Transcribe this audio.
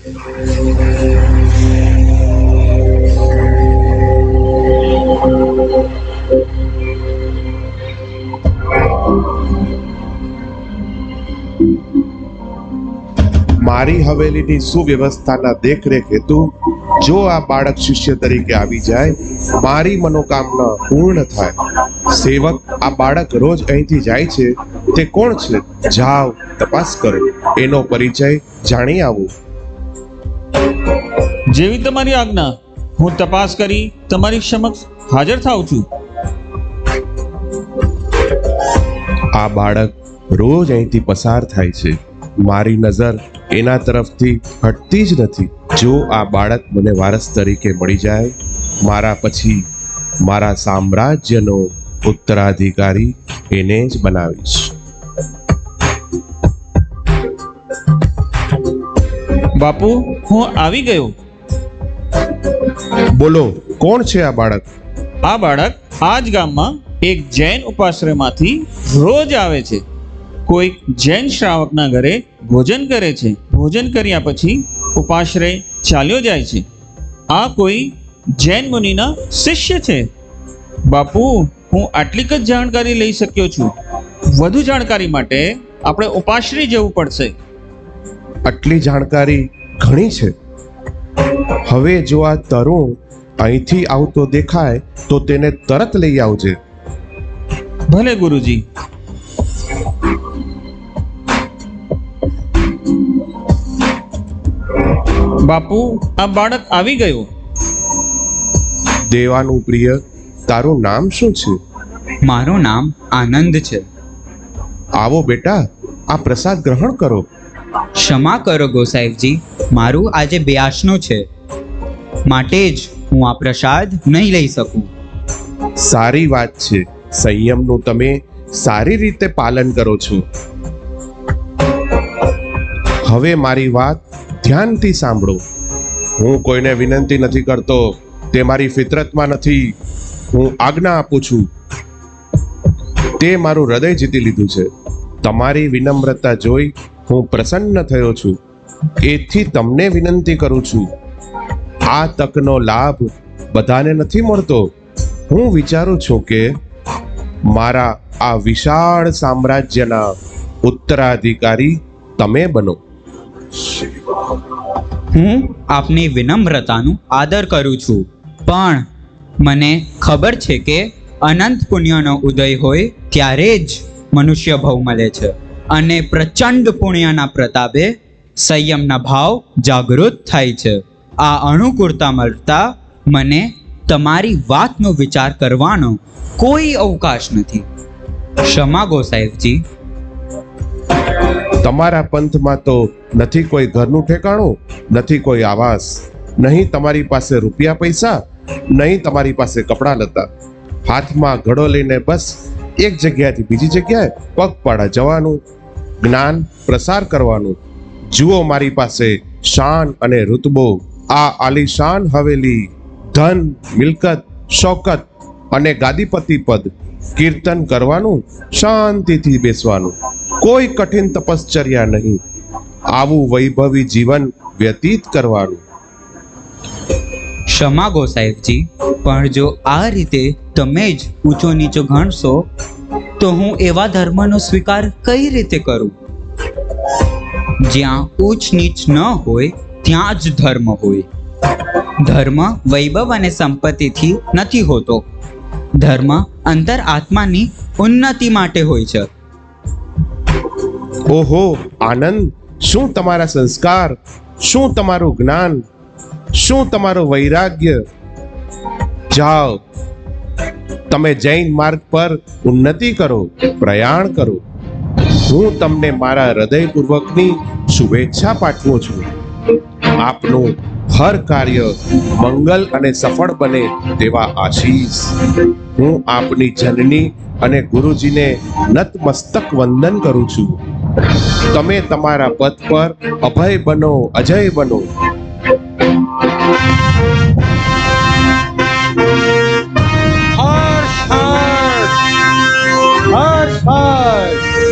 મારી હવેલીની સુવ્યવસ્થાના દેખરેખ હેતુ જો આ બાળક શિષ્ય તરીકે આવી જાય, મારી મનોકામના પૂર્ણ થાય. સેવક, આ બાળક રોજ અહીંથી જાય છે, તે કોણ છે? જાઓ, તપાસ કરો, એનો પરિચય જાણી આવો. જેવી તમારી આજ્ઞા. હું તપાસ કરી તમારી સમક્ષ હાજર થાઉં છું. આ બાળક રોજ અહીંથી પસાર થાય છે. મારી નજર એના તરફથી હટતી જ નથી. જો આ બાળક મને વારસ તરીકે મળી જાય, મારા પછી મારા સામ્રાજ્યનો ઉત્તરાધિકારી એને જ બનાવીશ. બાપુ, હું આવી ગયો. બોલો, કોણ છે આ બાળક? આ બાળક આ જ ગામમાં એક જૈન ઉપાશ્રયમાંથી રોજ આવે છે. કોઈક જૈન શ્રાવકના ઘરે ભોજન કરે છે. ભોજન કર્યા પછી ઉપાશ્રય ચાલ્યો જાય છે. આ કોઈ જૈન મુનિના શિષ્ય છે. બાપુ, હું આટલીક જ જાણકારી લઈ શક્યો છું. વધુ જાણકારી માટે આપણે ઉપાશ્રય જવું પડશે. આટલી જાણકારી ઘણી છે. હવે જો આ તરુણ અહીંથી આવતો દેખાય તો તેને તરત લઈ આવજે. ભલે ગુરુજી. બાપુ, આ બાળક આવી ગયો. દેવાનું પ્રિય, તારું નામ શું છે? મારું નામ આનંદ છે. આવો બેટા, આ પ્રસાદ ગ્રહણ કરો. ક્ષમા કરો ગોસાઈજી, મારું આજે બ્યાસનું છે, માટે જ હું આ પ્રસાદ નહીં લઈ શકું. સારી વાત છે. સંયમનું તમે સારી રીતે પાલન કરો છો. હવે મારી વાત ધ્યાનથી સાંભળો. હું કોઈને વિનંતી નથી કરતો, તે મારી ફિતરતમાં નથી. હું આજ્ઞા આપું છું. તે મારું હૃદય જીતી લીધું છે. તમારી વિનમ્રતા જોઈ હું પ્રસન્ન થયો છું. એથી તમને વિનંતી કરું છું. આ તકનો લાભ બધાને નથી મળતો. હું વિચારું છું કે મારા આ વિશાળ સામ્રાજ્યના ઉત્તરાધિકારી તમે બનો. હું આપની વિનમ્રતાનું આદર કરું છું, પણ મને ખબર છે કે અનંત પુણ્યનો ઉદય હોય ત્યારે જ મનુષ્ય ભાવ મળે છે, અને પ્રચંડ પુણ્યના પ્રતાપે સંયમના ભાવ જાગૃત થાય છે. આ અનુકૂળતા મળતા મને તમારી વાતનો વિચાર કરવાનો કોઈ અવકાશ નથી. ક્ષમા ગોસાહેબજી. તમારા પંથમાં તો નથી કોઈ ઘરનું ઠેકાણું, નથી કોઈ આવાસ, નહીં તમારી પાસે રૂપિયા પૈસા, નહીં તમારી પાસે કપડાં લતા. હાથમાં ઘડો લઈને બસ એક જગ્યાએથી બીજી જગ્યાએ પગપાળા જવાનું, જ્ઞાન પ્રસાર કરવાનું. જુઓ, મારી પાસે શાન અને રુતબો, આ આલીશાન હવેલી, ધન, મિલકત, શોકત અને ગાદીપતિ પદ. કીર્તન કરવાનું, શાંતિથી બેસવાનું, કોઈ કઠિન તપશ્ચર્યા નહીં. આવું વૈભવી જીવન વ્યતીત કરવાનું. ક્ષમા ગોસાહેબજી, પણ જો આ રીતે તમે જ ઊંચો નીચો ગણશો તો હું એવા ધર્મનો સ્વીકાર કઈ રીતે કરું? જ્યાં ઊંચ નીચ ન હોય ત્યાં જ ધર્મ હોય. ધર્મ વૈભવ અને સંપત્તિથી નથી હોતો. ધર્મ અંતર આત્માની ઉન્નતિ માટે હોય છે. ઓહો આનંદ, શું તમારા સંસ્કાર, શું તમારું જ્ઞાન, શું તમારું વૈરાગ્ય! જાઓ, તમે જૈન માર્ગ પર ઉન્નતિ કરો, પ્રયાણ કરો. હું તમને મારા હૃદયપૂર્વકની શુભેચ્છા પાઠવું છું. આપનું હર કાર્ય મંગલ અને સફળ બને તેવા આશીષ. હું આપની જનની અને ગુરુજીને નતમસ્તક વંદન કરું છું. તમે તમારા પદ પર અભય બનો, અજય બનો. હર્ષ હર્ષ હર્ષ હર્ષ